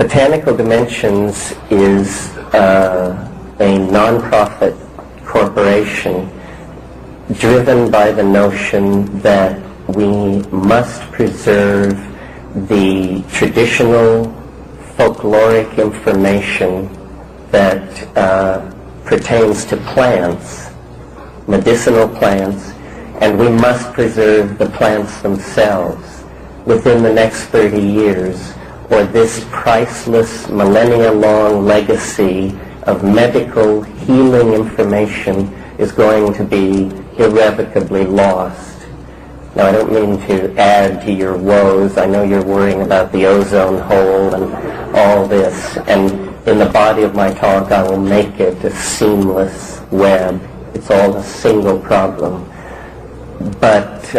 Botanical Dimensions is a non-profit corporation driven by the notion that we must preserve the traditional folkloric information that pertains to plants, medicinal plants, and we must preserve the plants themselves within the next 30 years, or this priceless millennia-long legacy of medical healing information is going to be irrevocably lost. Now, I don't mean to add to your woes. I know you're worrying about the ozone hole and all this, and in the body of my talk I will make it a seamless web. It's all a single problem. But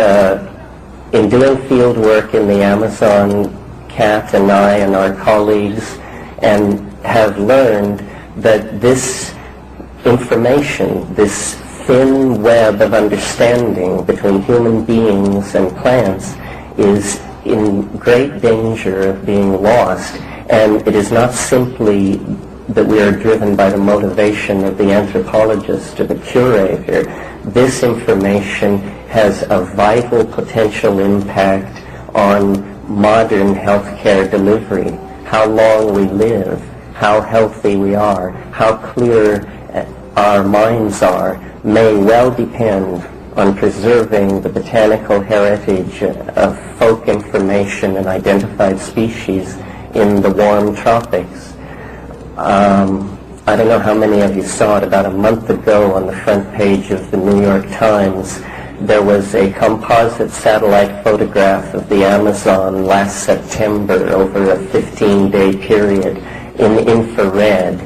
in doing field work in the Amazon, Kat and I and our colleagues and have learned that this information, this thin web of understanding between human beings and plants is in great danger of being lost. And it is not simply that we are driven by the motivation of the anthropologist or the curator. This information has a vital potential impact on modern healthcare delivery, how long we live, how healthy we are, how clear our minds are, may well depend on preserving the botanical heritage of folk information and identified species in the warm tropics. I don't know how many of you saw it. About a month ago on the front page of the New York Times, there was a composite satellite photograph of the Amazon last September over a 15-day period in infrared,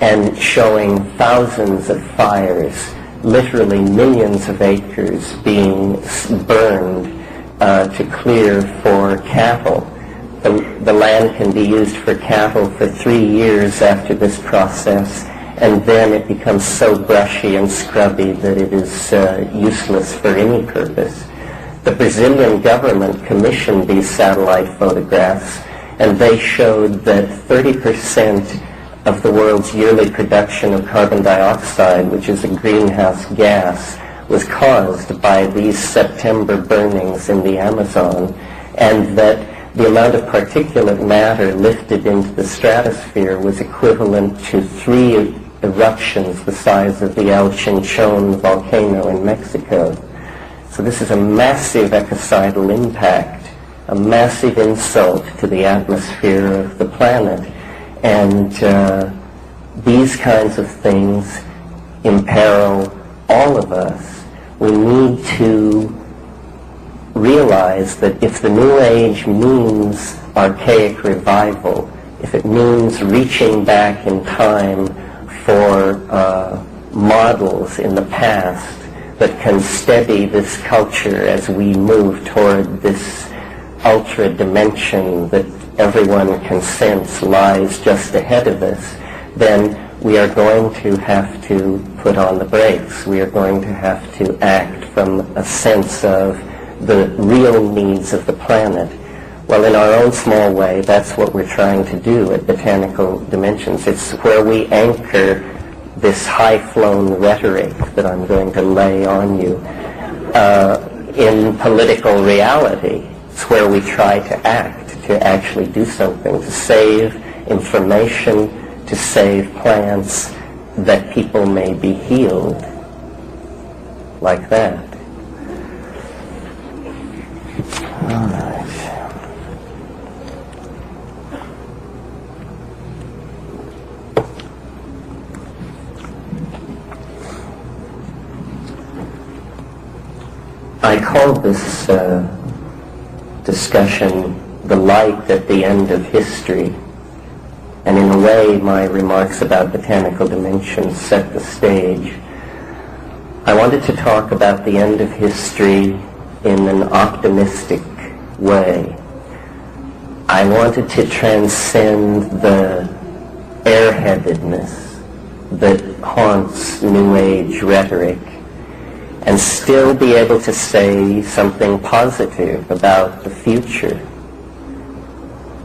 and showing thousands of fires, literally millions of acres being burned to clear for cattle. The land can be used for cattle for 3 years after this process, and then it becomes so brushy and scrubby that it is useless for any purpose. The Brazilian government commissioned these satellite photographs, and they showed that 30% of the world's yearly production of carbon dioxide, which is a greenhouse gas, was caused by these September burnings in the Amazon, and that the amount of particulate matter lifted into the stratosphere was equivalent to 3 eruptions the size of the El Chinchon volcano in Mexico. So this is a massive ecocidal impact, a massive insult to the atmosphere of the planet. And these kinds of things imperil all of us. We need to realize that if the New Age means archaic revival, if it means reaching back in time for models in the past that can steady this culture as we move toward this ultra dimension that everyone can sense lies just ahead of us, then we are going to have to put on the brakes. We are going to have to act from a sense of the real needs of the planet. Well, in our own small way, that's what we're trying to do at Botanical Dimensions. It's where we anchor this high-flown rhetoric that I'm going to lay on you in political reality. It's where we try to act, to actually do something, to save information, to save plants, that people may be healed like that. All right. I called this discussion "The Light at the End of History," and in a way my remarks about Botanical Dimensions set the stage. I wanted to talk about the end of history in an optimistic way. I wanted to transcend the airheadedness that haunts New Age rhetoric and still be able to say something positive about the future,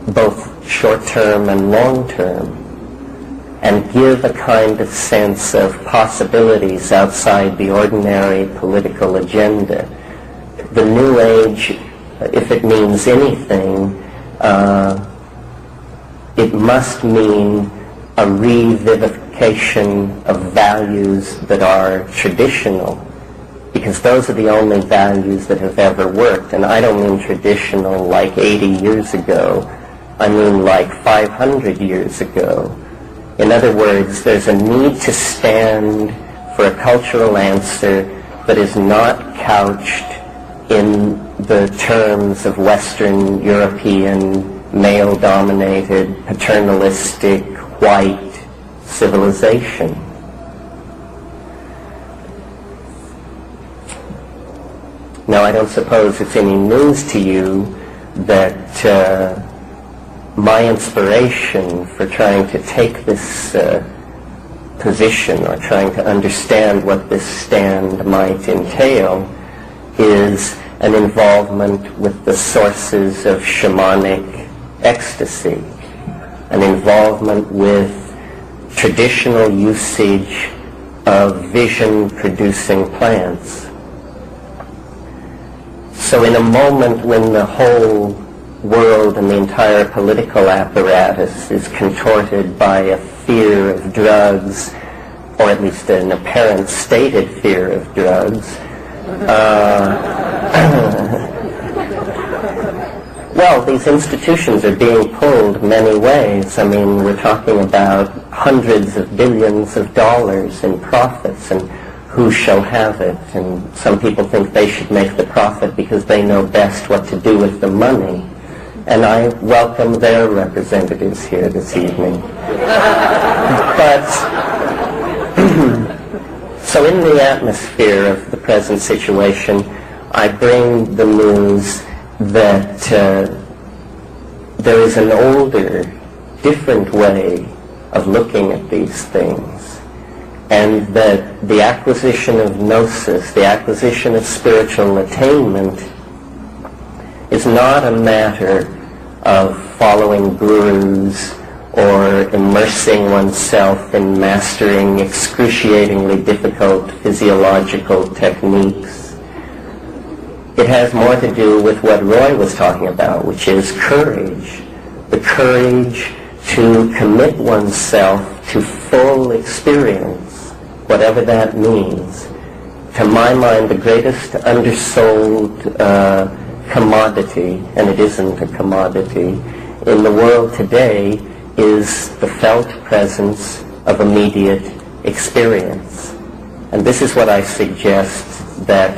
both short-term and long-term, and give a kind of sense of possibilities outside the ordinary political agenda. The New Age, if it means anything, it must mean a revivification of values that are traditional, because those are the only values that have ever worked. And I don't mean traditional like 80 years ago. I mean like 500 years ago. In other words, there's a need to stand for a cultural answer that is not couched in the terms of Western European, male-dominated, paternalistic, white civilization. Now, I don't suppose it's any news to you that my inspiration for trying to take this position, or trying to understand what this stand might entail, is an involvement with the sources of shamanic ecstasy, an involvement with traditional usage of vision-producing plants. So in a moment when the whole world and the entire political apparatus is contorted by a fear of drugs, or at least an apparent stated fear of drugs, well, these institutions are being pulled many ways. I mean, we're talking about hundreds of billions of dollars in profits, and who shall have it? And some people think they should make the profit because they know best what to do with the money. And I welcome their representatives here this evening. But, so in the atmosphere of the present situation, I bring the news that there is an older, different way of looking at these things, and that the acquisition of gnosis, the acquisition of spiritual attainment, is not a matter of following gurus or immersing oneself in mastering excruciatingly difficult physiological techniques. It has more to do with what Roy was talking about, which is courage. The courage to commit oneself to full experience, whatever that means. To my mind, the greatest undersold commodity, and it isn't a commodity, in the world today is the felt presence of immediate experience. And this is what I suggest that,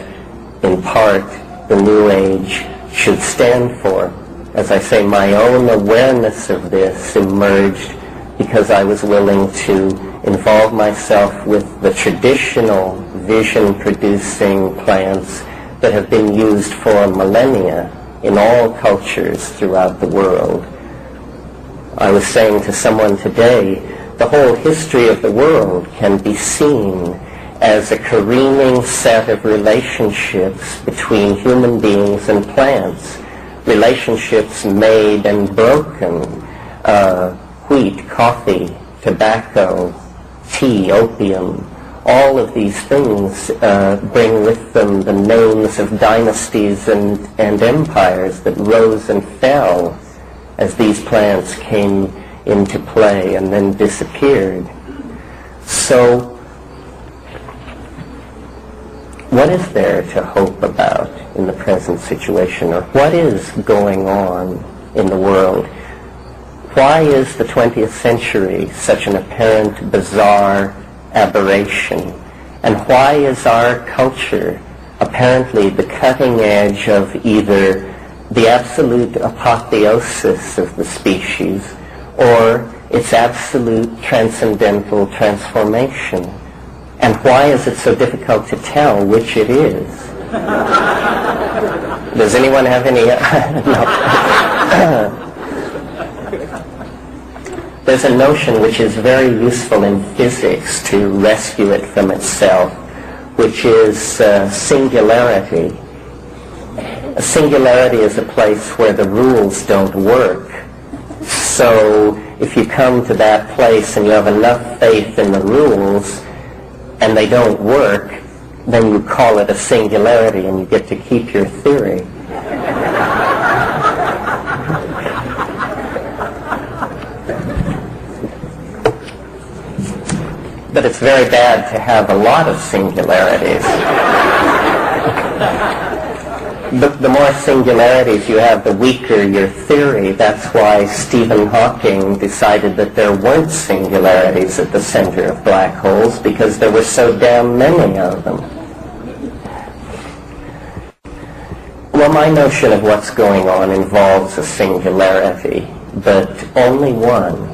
in part, the New Age should stand for. As I say, my own awareness of this emerged because I was willing to involve myself with the traditional vision-producing plants that have been used for millennia in all cultures throughout the world. I was saying to someone today, the whole history of the world can be seen as a careening set of relationships between human beings and plants, relationships made and broken, wheat, coffee, tobacco, tea, opium. All of these things bring with them the names of dynasties and empires that rose and fell as these plants came into play and then disappeared. So, what is there to hope about in the present situation, or what is going on in the world? Why is the 20th century such an apparent bizarre aberration? And why is our culture apparently the cutting edge of either the absolute apotheosis of the species or its absolute transcendental transformation? And why is it so difficult to tell which it is? Does anyone have any? No. There's a notion which is very useful in physics to rescue it from itself, which is singularity. A singularity is a place where the rules don't work. So if you come to that place and you have enough faith in the rules and they don't work, then you call it a singularity and you get to keep your theory. But it's very bad to have a lot of singularities. The more singularities you have, the weaker your theory. That's why Stephen Hawking decided that there weren't singularities at the center of black holes, because there were so damn many of them. Well, my notion of what's going on involves a singularity, but only one.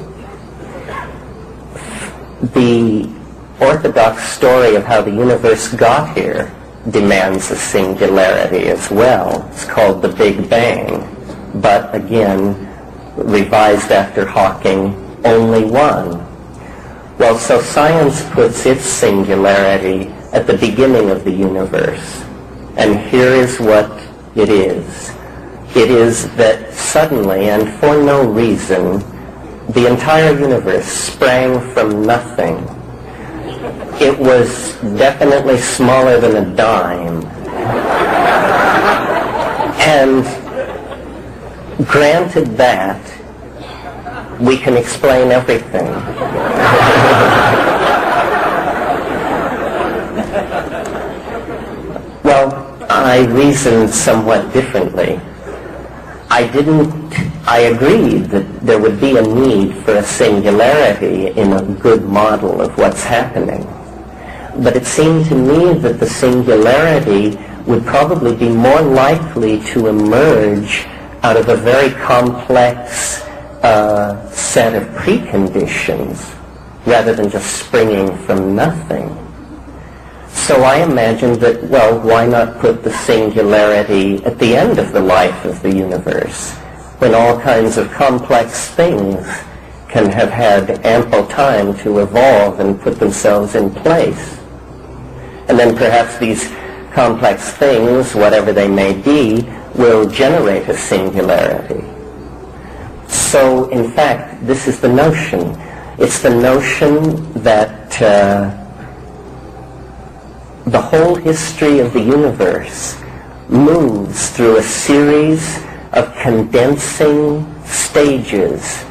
The orthodox story of how the universe got here demands a singularity as well. It's called the Big Bang, but again, revised after Hawking, only one. Well, so science puts its singularity at the beginning of the universe, and here is what it is. It is that suddenly, and for no reason, the entire universe sprang from nothing. It was definitely smaller than a dime. And granted that, we can explain everything. Well, I reasoned somewhat differently. I agreed that there would be a need for a singularity in a good model of what's happening. But it seemed to me that the singularity would probably be more likely to emerge out of a very complex set of preconditions rather than just springing from nothing. So I imagined that, well, why not put the singularity at the end of the life of the universe, when all kinds of complex things can have had ample time to evolve and put themselves in place. And then perhaps these complex things, whatever they may be, will generate a singularity. So, in fact, this is the notion. It's the notion that the whole history of the universe moves through a series of condensing stages,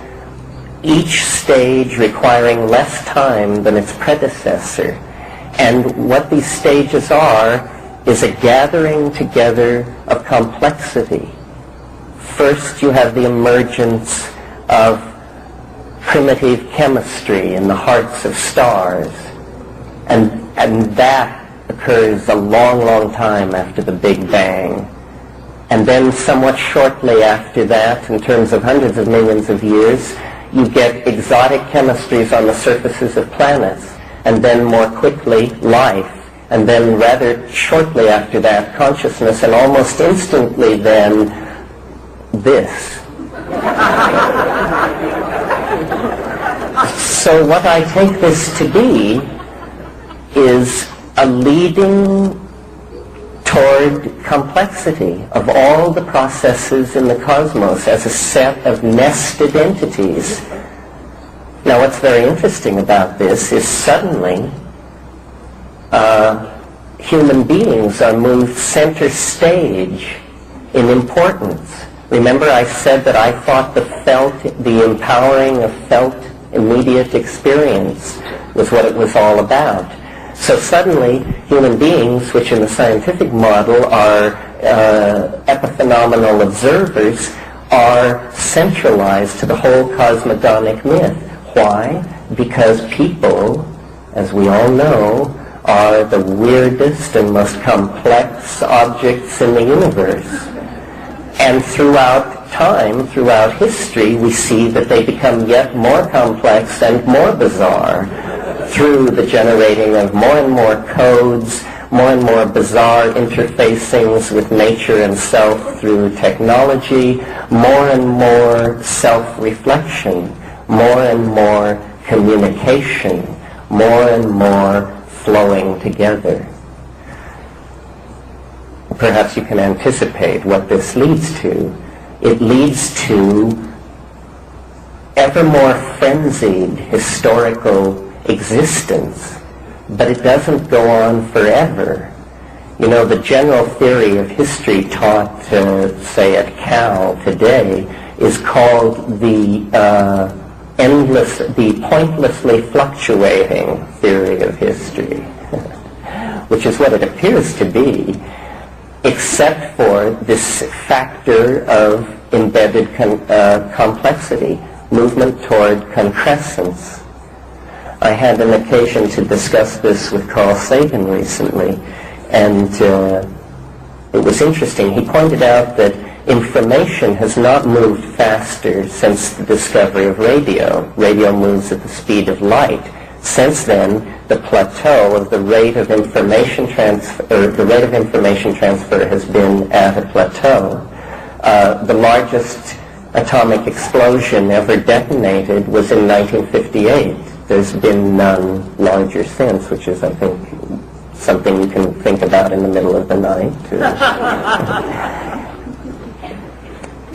each stage requiring less time than its predecessor. And what these stages are is a gathering together of complexity. First, you have the emergence of primitive chemistry in the hearts of stars, and that occurs a long, long time after the Big Bang. And then somewhat shortly after that, in terms of hundreds of millions of years, you get exotic chemistries on the surfaces of planets, and then more quickly, life. And then rather shortly after that, consciousness, and almost instantly then, this. So what I take this to be is a leading toward complexity of all the processes in the cosmos as a set of nested entities. Now, what's very interesting about this is suddenly human beings are moved center stage in importance. Remember, I said that I thought the empowering of felt immediate experience was what it was all about. So suddenly, human beings, which in the scientific model are epiphenomenal observers, are centralized to the whole cosmogonic myth. Why? Because people, as we all know, are the weirdest and most complex objects in the universe. And throughout time, throughout history, we see that they become yet more complex and more bizarre through the generating of more and more codes, more and more bizarre interfacings with nature and self through technology, more and more self-reflection, more and more communication, more and more flowing together. Perhaps you can anticipate what this leads to. It leads to ever more frenzied historical existence, but it doesn't go on forever. You know, the general theory of history taught, say, at Cal today is called the pointlessly fluctuating theory of history, which is what it appears to be, except for this factor of embedded complexity, movement toward concrescence. I had an occasion to discuss this with Carl Sagan recently, and it was interesting. He pointed out that information has not moved faster since the discovery of radio. Radio moves at the speed of light. Since then, the plateau of the rate of information transfer, has been at a plateau. The largest atomic explosion ever detonated was in 1958. There's been none larger since, which is, I think, something you can think about in the middle of the night.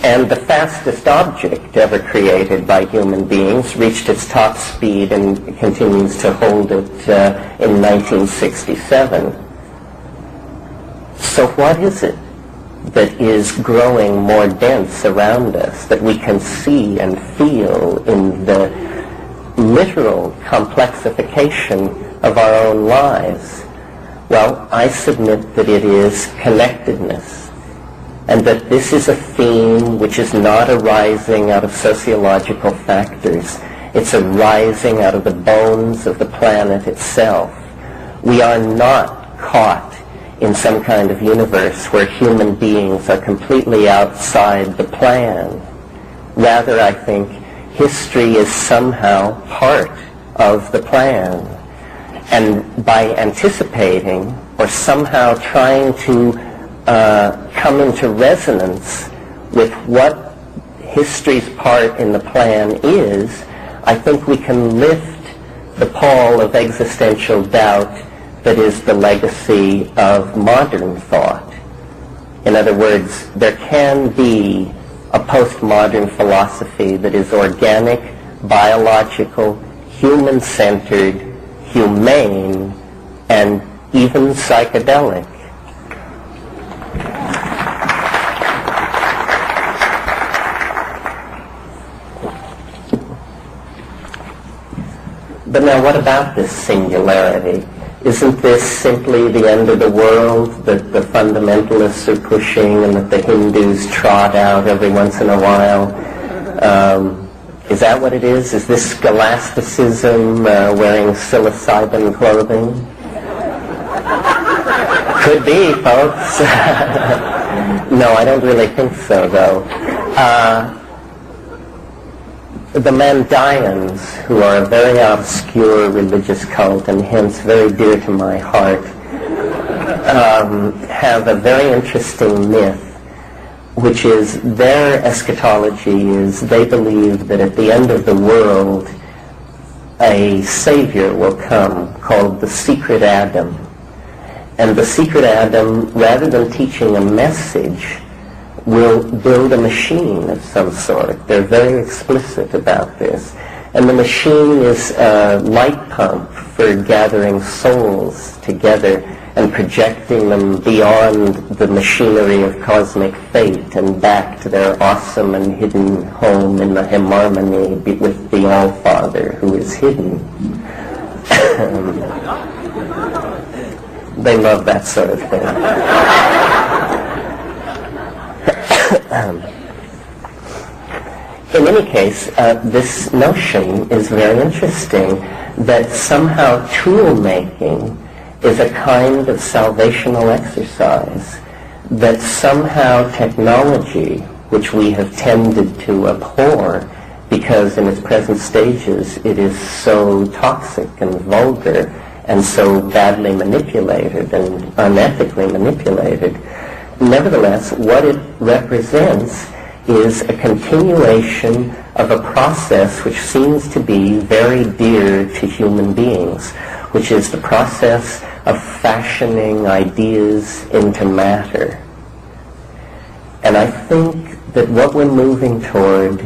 And the fastest object ever created by human beings reached its top speed and continues to hold it in 1967. So what is it that is growing more dense around us, that we can see and feel in the literal complexification of our own lives? Well, I submit that it is connectedness, and that this is a theme which is not arising out of sociological factors. It's arising out of the bones of the planet itself. We are not caught in some kind of universe where human beings are completely outside the plan. Rather, I think history is somehow part of the plan. And by anticipating or somehow trying to come into resonance with what history's part in the plan is, I think we can lift the pall of existential doubt that is the legacy of modern thought. In other words, there can be a postmodern philosophy that is organic, biological, human-centered, humane, and even psychedelic. But now what about this singularity? Isn't this simply the end of the world that the fundamentalists are pushing and that the Hindus trot out every once in a while? Is that what it is? Is this scholasticism wearing psilocybin clothing? Could be, folks. No, I don't really think so, though. The Mandayans, who are a very obscure religious cult and hence very dear to my heart, have a very interesting myth, which is their eschatology is they believe that at the end of the world a savior will come called the secret Adam. And the secret Adam, rather than teaching a message, will build a machine of some sort. They're very explicit about this. And the machine is a light pump for gathering souls together and projecting them beyond the machinery of cosmic fate and back to their awesome and hidden home in the harmony with the All-Father who is hidden. They love that sort of thing. In any case, this notion is very interesting, that somehow tool-making is a kind of salvational exercise, that somehow technology, which we have tended to abhor because in its present stages it is so toxic and vulgar and so badly manipulated and unethically manipulated, nevertheless, what it represents is a continuation of a process which seems to be very dear to human beings, which is the process of fashioning ideas into matter. And I think that what we're moving toward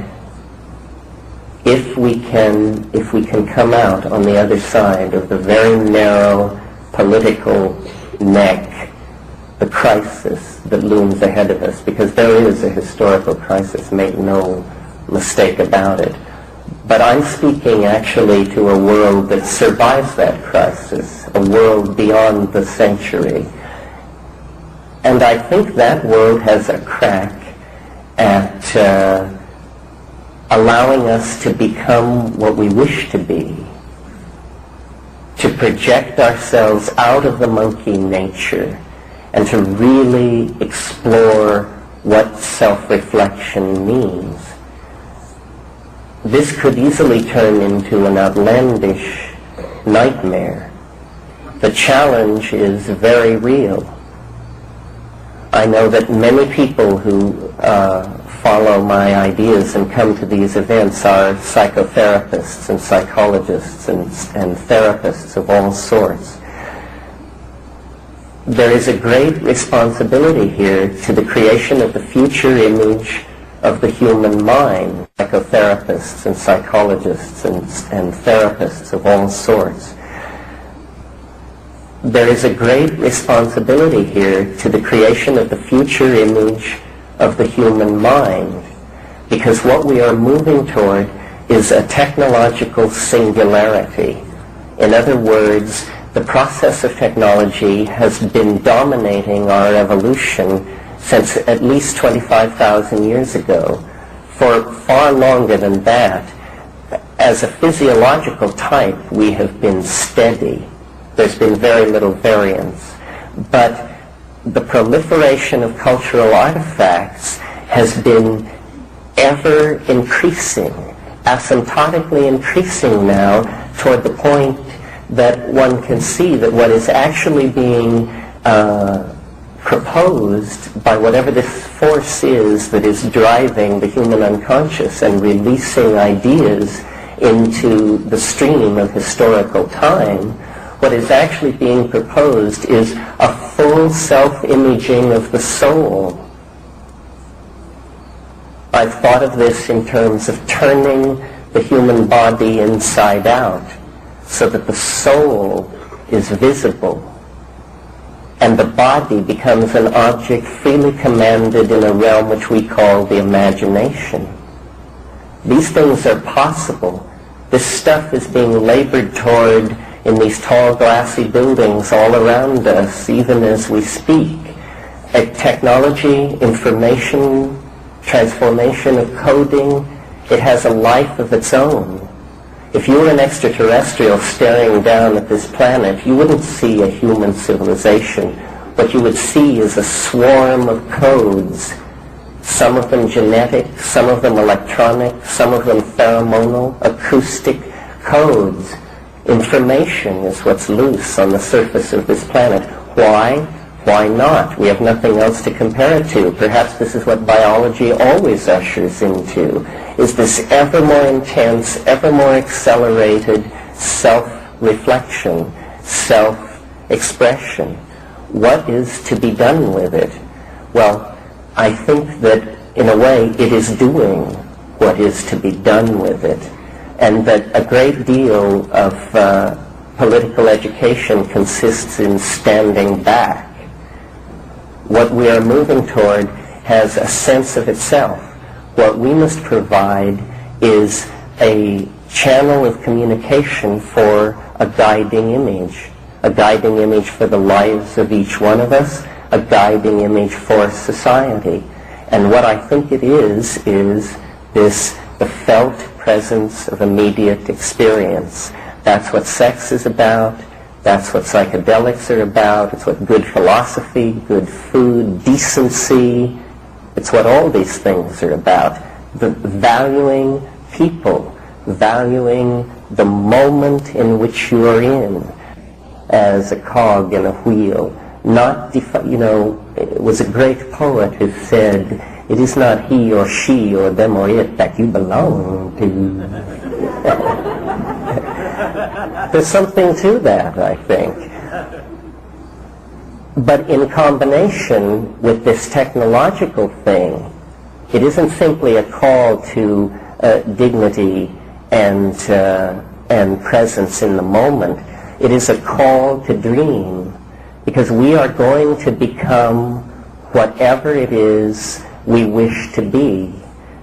if we can come out on the other side of the very narrow political neck, the crisis that looms ahead of us, because there is a historical crisis, make no mistake about it. But I'm speaking actually to a world that survives that crisis, a world beyond the century. And I think that world has a crack at allowing us to become what we wish to be, to project ourselves out of the monkey nature and to really explore what self-reflection means. This could easily turn into an outlandish nightmare. The challenge is very real. I know that many people who follow my ideas and come to these events are psychotherapists and psychologists and therapists of all sorts. There is a great responsibility here to the creation of the future image of the human mind, psychotherapists and psychologists and therapists of all sorts. There is a great responsibility here to the creation of the future image of the human mind, because what we are moving toward is a technological singularity. In other words, the process of technology has been dominating our evolution since at least 25,000 years ago. For far longer than that, as a physiological type, we have been steady. There's been very little variance. But the proliferation of cultural artifacts has been ever increasing, asymptotically increasing now, toward the point that one can see that what is actually being proposed by whatever this force is that is driving the human unconscious and releasing ideas into the stream of historical time, what is actually being proposed is a full self-imaging of the soul. I've thought of this in terms of turning the human body inside out so that the soul is visible and the body becomes an object freely commanded in a realm which we call the imagination. These things are possible. This stuff is being labored toward in these tall glassy buildings all around us, even as we speak. A technology, information, transformation of coding, it has a life of its own. If you were an extraterrestrial staring down at this planet, you wouldn't see a human civilization. What you would see is a swarm of codes, some of them genetic, some of them electronic, some of them pheromonal, acoustic codes. Information is what's loose on the surface of this planet. Why? Why not? We have nothing else to compare it to. Perhaps this is what biology always ushers into, is this ever more intense, ever more accelerated self-reflection, self-expression. What is to be done with it? Well, I think that in a way it is doing what is to be done with it, and that a great deal of political education consists in standing back. What we are moving toward has a sense of itself. What we must provide is a channel of communication for a guiding image for the lives of each one of us, a guiding image for society. And what I think it is this, the felt presence of immediate experience. That's what sex is about. That's what psychedelics are about. It's what good philosophy, good food, decency, it's what all these things are about. The valuing people, valuing the moment in which you are in as a cog in a wheel. Not, it was a great poet who said, it is not he or she or them or it that you belong to. There's something to that, I think. But in combination with this technological thing, it isn't simply a call to dignity and presence in the moment. It is a call to dream, because we are going to become whatever it is we wish to be.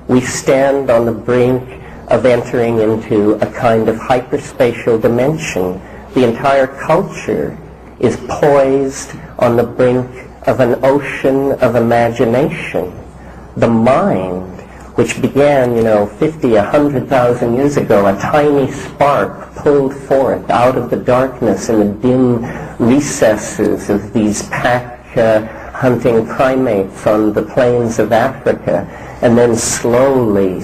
We stand on the brink of entering into a kind of hyperspatial dimension. The entire culture is poised on the brink of an ocean of imagination. The mind, which began, 50, 100,000 years ago, a tiny spark pulled forth out of the darkness in the dim recesses of these pack-hunting primates on the plains of Africa, and then slowly,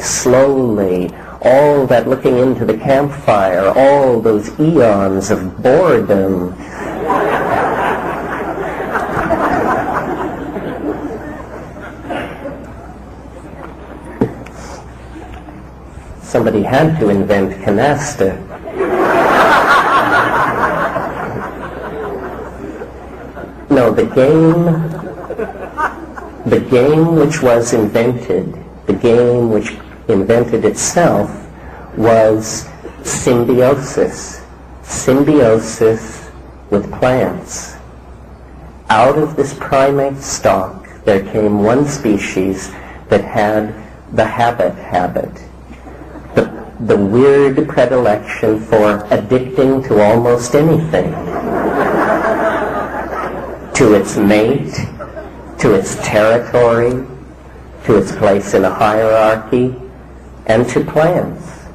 all that looking into the campfire, all those eons of boredom, somebody had to invent canasta. No, the game which was invented, the game which invented itself, was symbiosis. Symbiosis with plants. Out of this primate stock, there came one species that had the habit. The weird predilection for addicting to almost anything. To its mate, to its territory, to its place in a hierarchy, and to plants.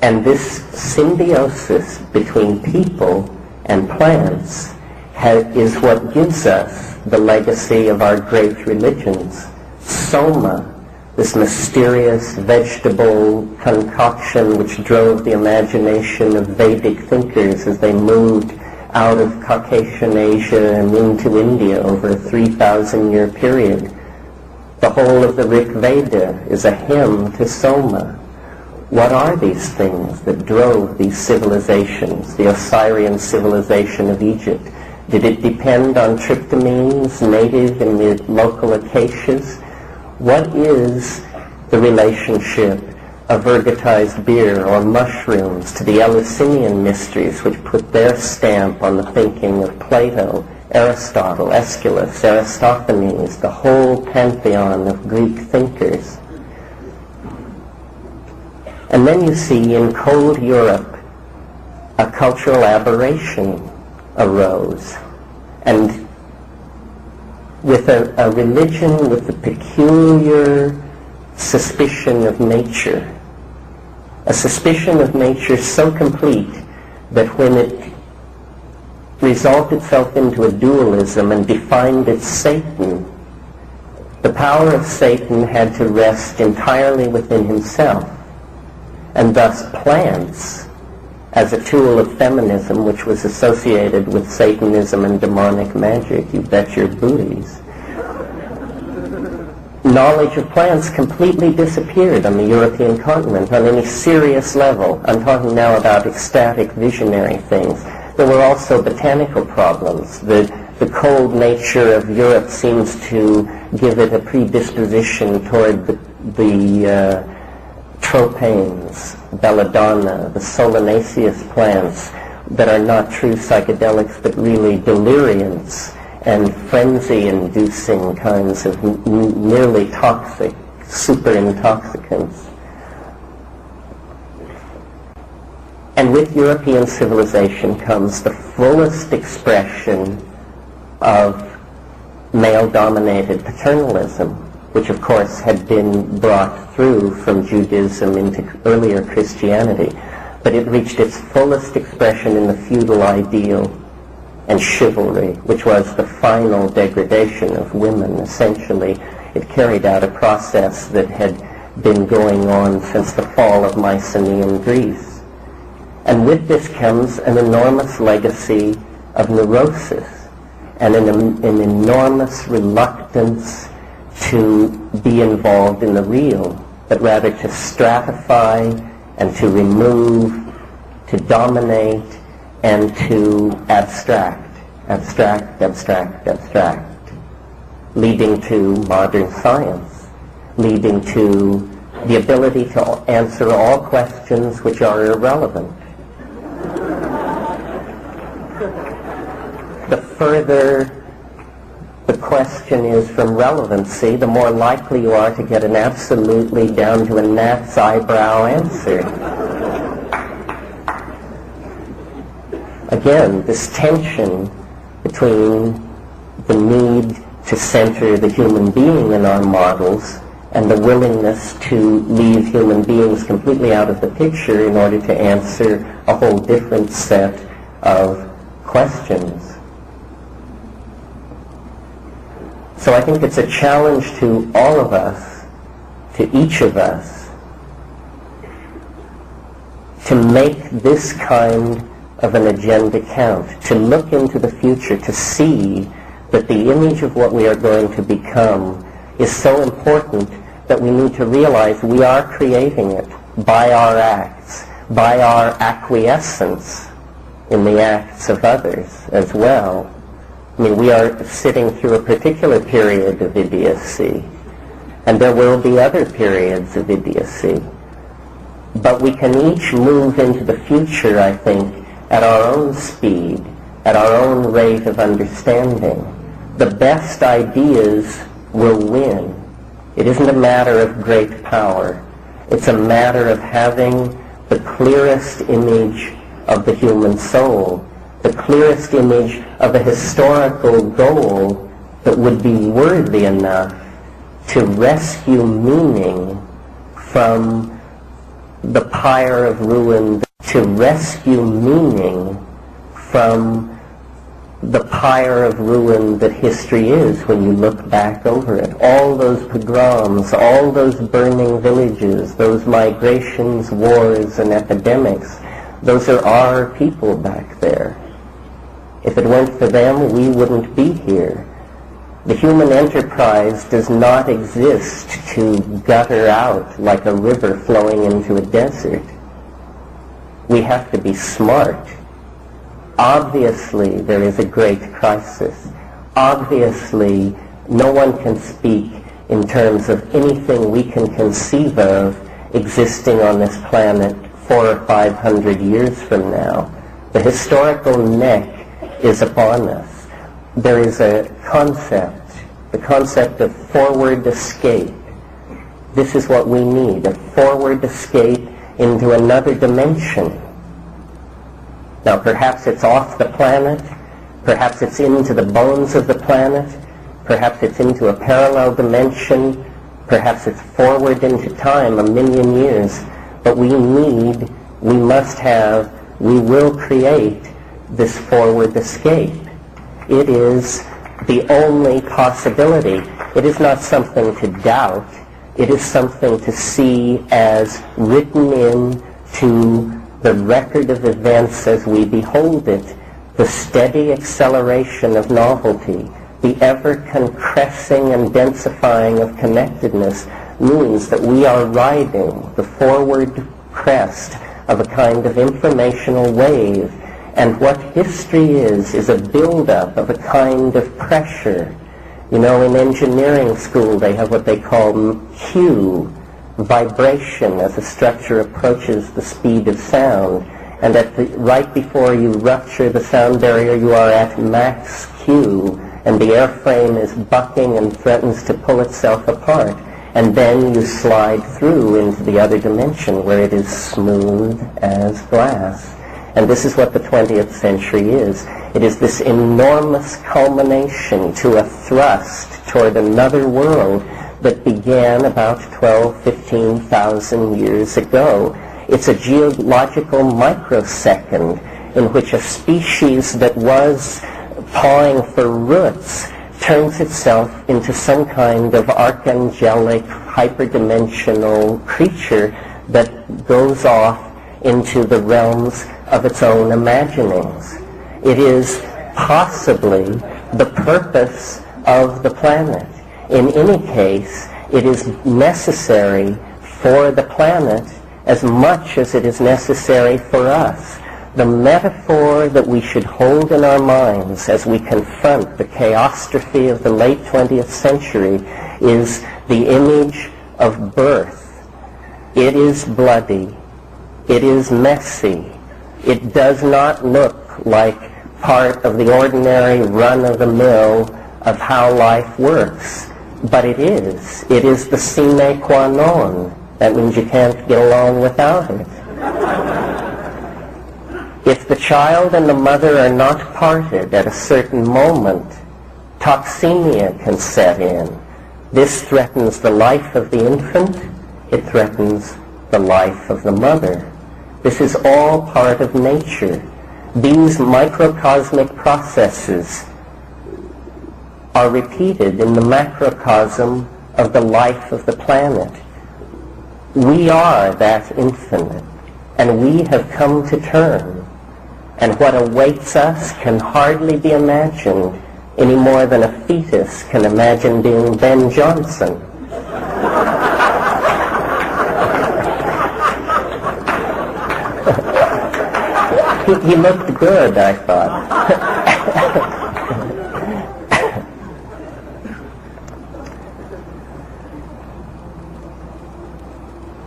And this symbiosis between people and plants is what gives us the legacy of our great religions. Soma, this mysterious vegetable concoction which drove the imagination of Vedic thinkers as they moved out of Caucasian Asia and into India over a 3,000-year period. The whole of the Rig Veda is a hymn to Soma. What are these things that drove these civilizations, the Osirian civilization of Egypt? Did it depend on tryptamines native in the local acacias? What is the relationship of ergotized beer or mushrooms to the Eleusinian mysteries, which put their stamp on the thinking of Plato, Aristotle, Aeschylus, Aristophanes, the whole pantheon of Greek thinkers? And then you see in cold Europe a cultural aberration arose, and with a religion with a peculiar suspicion of nature, a suspicion of nature so complete that when it resolved itself into a dualism and defined its Satan, the power of Satan had to rest entirely within himself, and thus plants, as a tool of feminism which was associated with Satanism and demonic magic, you bet your booties, knowledge of plants completely disappeared on the European continent on any serious level. I'm talking now about ecstatic, visionary things. There were also botanical problems. The cold nature of Europe seems to give it a predisposition toward the tropanes, belladonna, the solanaceous plants that are not true psychedelics but really deliriants and frenzy-inducing kinds of nearly toxic, super intoxicants. And with European civilization comes the fullest expression of male-dominated paternalism, which of course had been brought through from Judaism into earlier Christianity. But it reached its fullest expression in the feudal ideal and chivalry, which was the final degradation of women. Essentially, it carried out a process that had been going on since the fall of Mycenaean Greece. And with this comes an enormous legacy of neurosis and an enormous reluctance to be involved in the real, but rather to stratify and to remove, to dominate, and to abstract, leading to modern science, leading to the ability to answer all questions which are irrelevant. The further the question is from relevancy, the more likely you are to get an absolutely down to a gnat's eyebrow answer. Again, this tension between the need to center the human being in our models and the willingness to leave human beings completely out of the picture in order to answer a whole different set of questions. So I think it's a challenge to all of us, to each of us, to make this kind of an agenda count, to look into the future, to see that the image of what we are going to become is so important that we need to realize we are creating it by our acts, by our acquiescence in the acts of others as well. I mean, we are sitting through a particular period of idiocy, and there will be other periods of idiocy. But we can each move into the future, I think, at our own speed, at our own rate of understanding. The best ideas will win. It isn't a matter of great power. It's a matter of having the clearest image of the human soul, the clearest image of a historical goal that would be worthy enough to rescue meaning from the pyre of ruin, to rescue meaning from the pyre of ruin that history is when you look back over it. All those pogroms, all those burning villages, those migrations, wars, and epidemics, those are our people back there. If it weren't for them, we wouldn't be here. The human enterprise does not exist to gutter out like a river flowing into a desert. We have to be smart. Obviously, there is a great crisis. Obviously, no one can speak in terms of anything we can conceive of existing on this planet 400 or 500 years from now. The historical neck is upon us. There is a concept, the concept of forward escape. This is what we need, a forward escape into another dimension. Now, perhaps it's off the planet, perhaps it's into the bones of the planet, perhaps it's into a parallel dimension, perhaps it's forward into time, 1,000,000 years. But we must have, we will create this forward escape. It is the only possibility. It is not something to doubt. It is something to see as written into the record of events as we behold it, the steady acceleration of novelty, the ever-compressing and densifying of connectedness means that we are riding the forward crest of a kind of informational wave. And what history is a build-up of a kind of pressure. You know, in engineering school they have what they call Q, vibration, as a structure approaches the speed of sound. And right before you rupture the sound barrier, you are at max Q, and the airframe is bucking and threatens to pull itself apart. And then you slide through into the other dimension where it is smooth as glass. And this is what the 20th century is. It is this enormous culmination to a thrust toward another world that began about 15,000 years ago. It's a geological microsecond in which a species that was pawing for roots turns itself into some kind of archangelic, hyperdimensional creature that goes off into the realms of its own imaginings. It is possibly the purpose of the planet. In any case, it is necessary for the planet as much as it is necessary for us. The metaphor that we should hold in our minds as we confront the chaostrophe of the late 20th century is the image of birth. It is bloody. It is messy. It does not look like part of the ordinary run-of-the-mill of how life works. But it is. It is the sine qua non. That means you can't get along without it. If the child and the mother are not parted at a certain moment, toxemia can set in. This threatens the life of the infant. It threatens the life of the mother. This is all part of nature. These microcosmic processes are repeated in the macrocosm of the life of the planet. We are that infinite, and we have come to term. And what awaits us can hardly be imagined any more than a fetus can imagine being Ben Jonson. He looked good, I thought.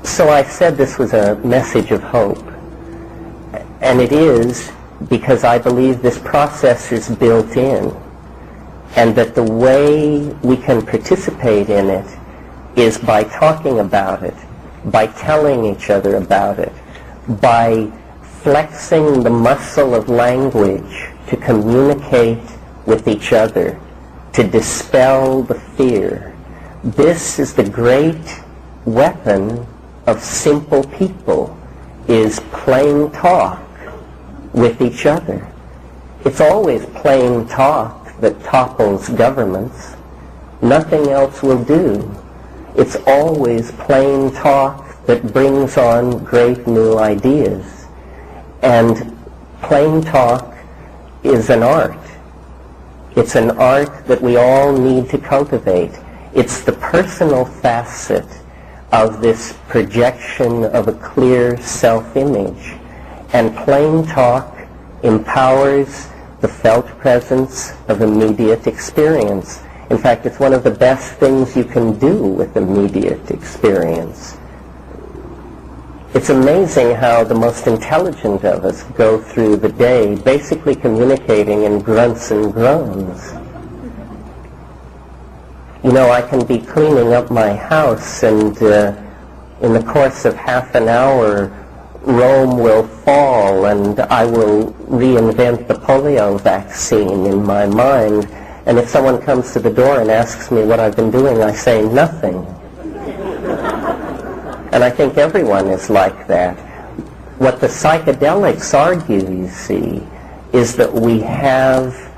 So I said this was a message of hope. And it is because I believe this process is built in, and that the way we can participate in it is by talking about it, by telling each other about it, by flexing the muscle of language to communicate with each other, to dispel the fear. This is the great weapon of simple people, is plain talk with each other. It's always plain talk that topples governments. Nothing else will do. It's always plain talk that brings on great new ideas. And plain talk is an art. It's an art that we all need to cultivate. It's the personal facet of this projection of a clear self-image. And plain talk empowers the felt presence of immediate experience. In fact, it's one of the best things you can do with immediate experience. It's amazing how the most intelligent of us go through the day basically communicating in grunts and groans. You know, I can be cleaning up my house, and in the course of half an hour, Rome will fall, and I will reinvent the polio vaccine in my mind. And if someone comes to the door and asks me what I've been doing, I say nothing. And I think everyone is like that. What the psychedelics argue, you see, is that we have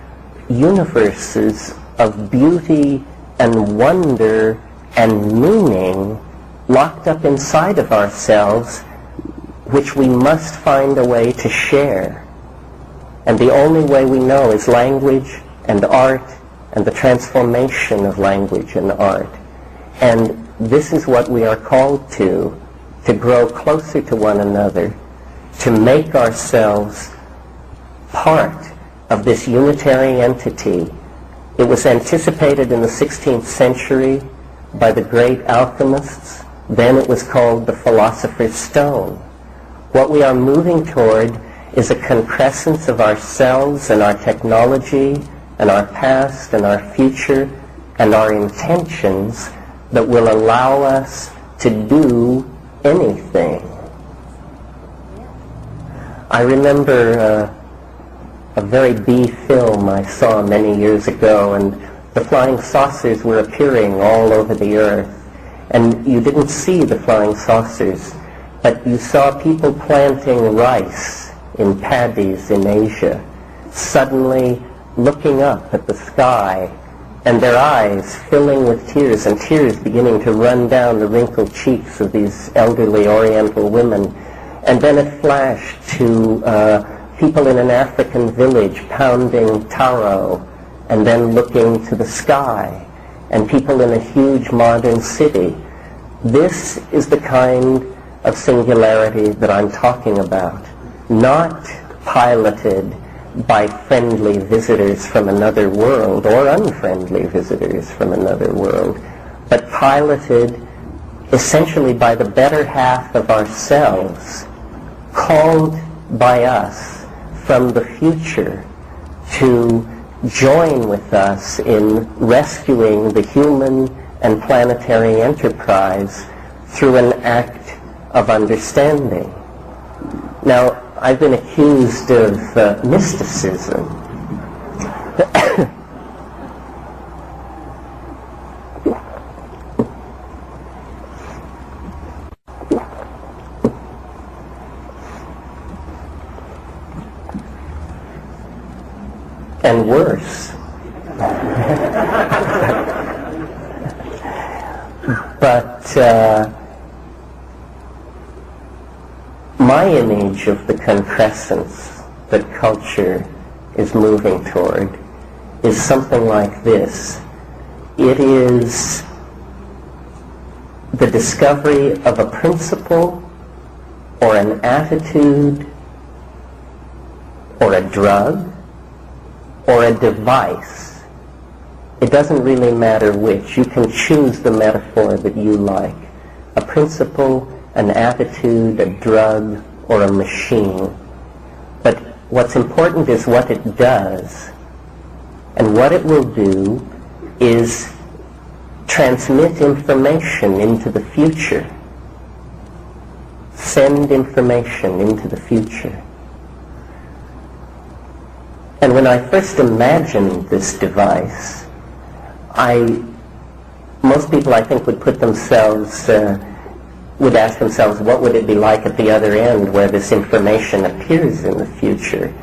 universes of beauty and wonder and meaning locked up inside of ourselves, which we must find a way to share. And the only way we know is language and art and the transformation of language and art. And this is what we are called to grow closer to one another, to make ourselves part of this unitary entity. It was anticipated in the 16th century by the great alchemists. Then it was called the philosopher's stone. What we are moving toward is a concrescence of ourselves and our technology and our past and our future and our intentions that will allow us to do anything. I remember a very B film I saw many years ago, and the flying saucers were appearing all over the earth. And you didn't see the flying saucers, but you saw people planting rice in paddies in Asia, suddenly looking up at the sky, and their eyes filling with tears, and tears beginning to run down the wrinkled cheeks of these elderly Oriental women. And then it flashed to people in an African village pounding taro, and then looking to the sky, and people in a huge modern city. This is the kind of singularity that I'm talking about, not piloted by friendly visitors from another world or unfriendly visitors from another world, but piloted essentially by the better half of ourselves, called by us from the future to join with us in rescuing the human and planetary enterprise through an act of understanding. Now, I've been accused of mysticism. And worse. But my image of the concrescence that culture is moving toward is something like this. It is the discovery of a principle or an attitude or a drug or a device. It doesn't really matter which. You can choose the metaphor that you like. A principle, an attitude, a drug, or a machine. But what's important is what it does. And what it will do is transmit information into the future. Send information into the future. And when I first imagined this device, most people I think would put themselves, would ask themselves, what would it be like at the other end where this information appears in the future?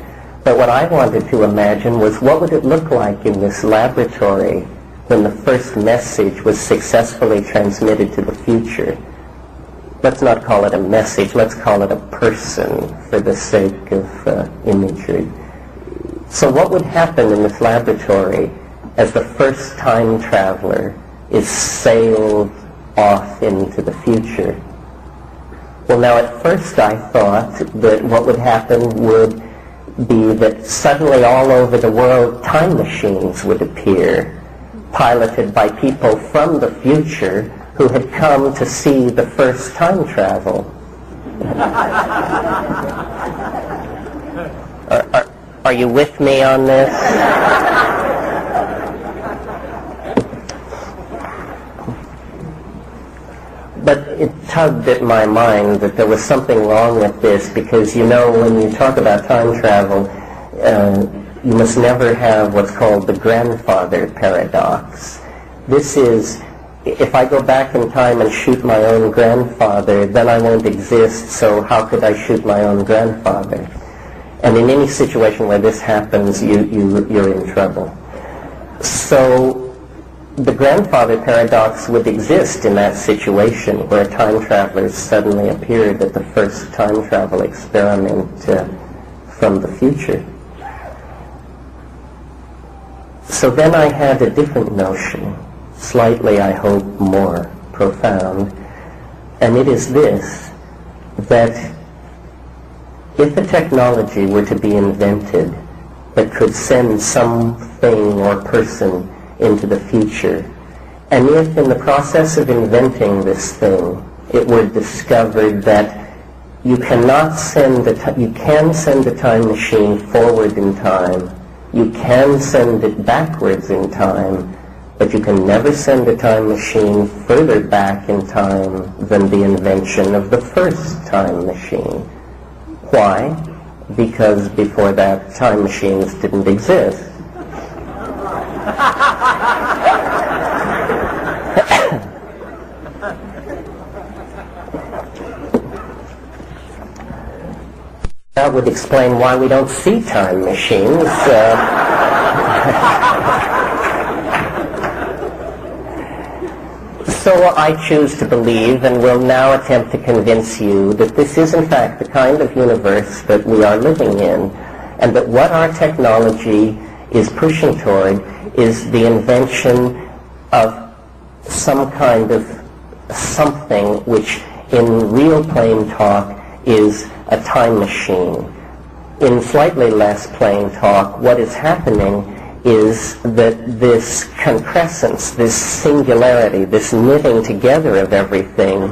But what I wanted to imagine was, what would it look like in this laboratory when the first message was successfully transmitted to the future? Let's not call it a message, let's call it a person for the sake of imagery. So what would happen in this laboratory as the first time traveler is sailed off into the future? Well, now at first I thought that what would happen would be that suddenly all over the world time machines would appear, piloted by people from the future who had come to see the first time travel. Are you with me on this? But it tugged at my mind that there was something wrong with this, because, you know, when you talk about time travel, you must never have what's called the grandfather paradox. This is, if I go back in time and shoot my own grandfather, then I won't exist, so how could I shoot my own grandfather? And in any situation where this happens, you're in trouble. So the grandfather paradox would exist in that situation where time travelers suddenly appeared at the first time travel experiment from the future. So then I had a different notion, slightly, I hope, more profound, and it is this, that if a technology were to be invented that could send something or person into the future, and if in the process of inventing this thing it were discovered that you cannot you can send a time machine forward in time, you can send it backwards in time, but you can never send a time machine further back in time than the invention of the first time machine. Why? Because before that, time machines didn't exist. That would explain why we don't see time machines. So I choose to believe, and will now attempt to convince you, that this is in fact the kind of universe that we are living in, and that what our technology is pushing toward is the invention of some kind of something which in real plain talk is a time machine. In slightly less plain talk, what is happening is that this concrescence, this singularity, this knitting together of everything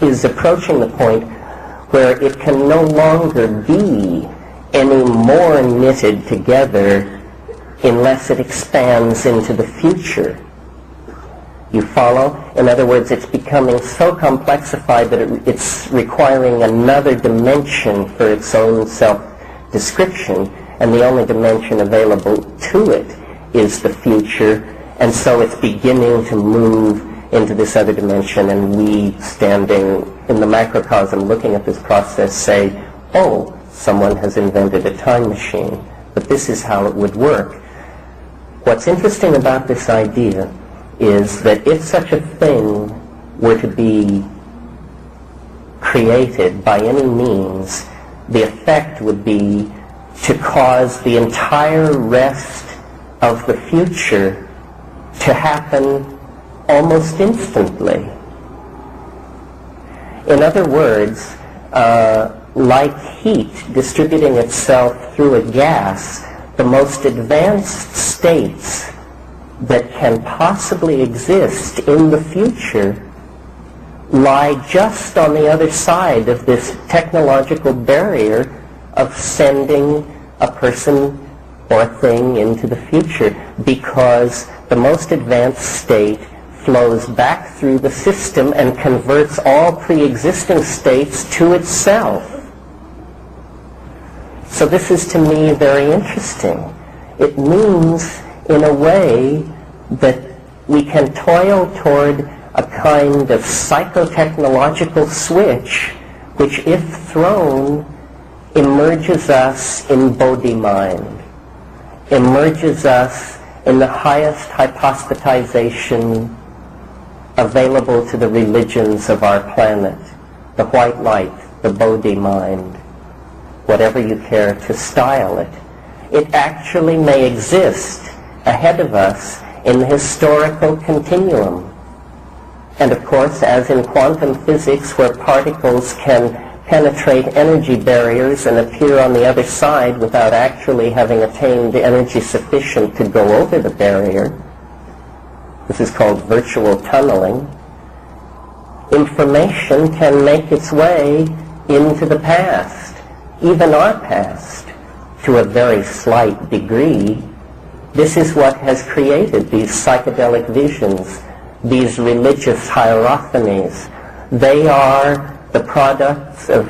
is approaching the point where it can no longer be any more knitted together unless it expands into the future. You follow? In other words, it's becoming so complexified that it's requiring another dimension for its own self-description, and the only dimension available to it is the future, and so it's beginning to move into this other dimension, and we, standing in the macrocosm looking at this process, say, oh, someone has invented a time machine, but this is how it would work. What's interesting about this idea is that if such a thing were to be created by any means, the effect would be to cause the entire rest of the future to happen almost instantly. In other words, like heat distributing itself through a gas, the most advanced states that can possibly exist in the future lie just on the other side of this technological barrier of sending a person or thing into the future, because the most advanced state flows back through the system and converts all pre-existing states to itself. So this is, to me, very interesting. It means, in a way, that we can toil toward a kind of psychotechnological switch which, if thrown, immerges us in Bodhi mind, immerges us in the highest hypostatization available to the religions of our planet, the white light, the Bodhi mind, whatever you care to style it. It actually may exist ahead of us in the historical continuum. And of course, as in quantum physics, where particles can penetrate energy barriers and appear on the other side without actually having attained energy sufficient to go over the barrier, this is called virtual tunneling, information can make its way into the past, even our past, to a very slight degree. This is what has created these psychedelic visions, these religious hierophanies. They are the products of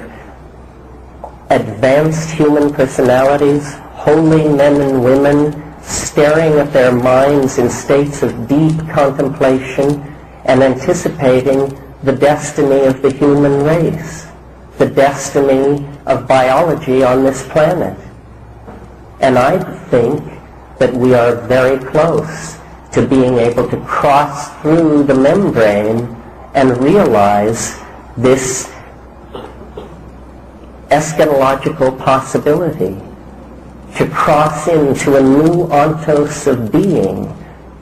advanced human personalities, holy men and women, staring at their minds in states of deep contemplation and anticipating the destiny of the human race, the destiny of biology on this planet. And I think that we are very close to being able to cross through the membrane and realize this eschatological possibility, to cross into a new ontos of being,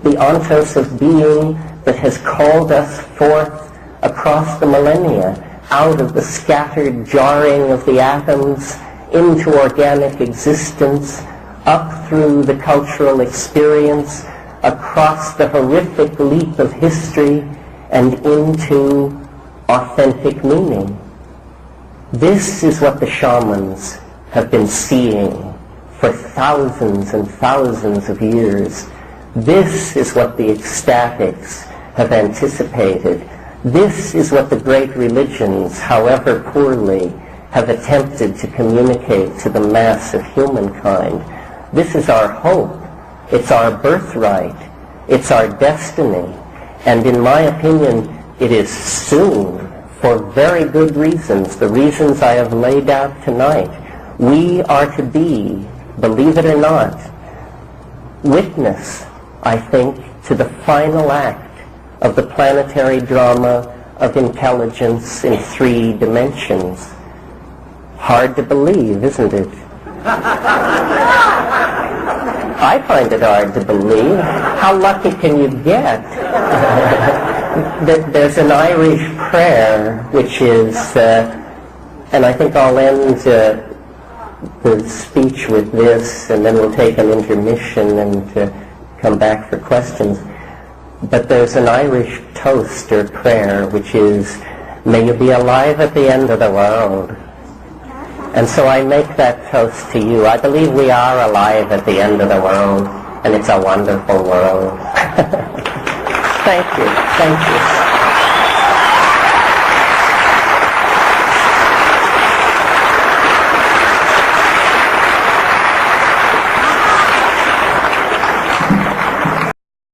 the ontos of being that has called us forth across the millennia, out of the scattered jarring of the atoms into organic existence, up through the cultural experience, across the horrific leap of history, and into authentic meaning. This is what the shamans have been seeing for thousands and thousands of years. This is what the ecstatics have anticipated. This is what the great religions, however poorly, have attempted to communicate to the mass of humankind. This is our hope. It's our birthright. It's our destiny. And in my opinion, it is soon, for very good reasons, the reasons I have laid out tonight. We are to be, believe it or not, witness, I think, to the final act of the planetary drama of intelligence in 3 dimensions. Hard to believe, isn't it? I find it hard to believe. How lucky can you get? There's an Irish prayer which is, and I think I'll end the speech with this, and then we'll take an intermission and come back for questions. But there's an Irish toast or prayer which is, "May you be alive at the end of the world." And so I make that toast to you. I believe we are alive at the end of the world, and it's a wonderful world. Thank you. Thank you.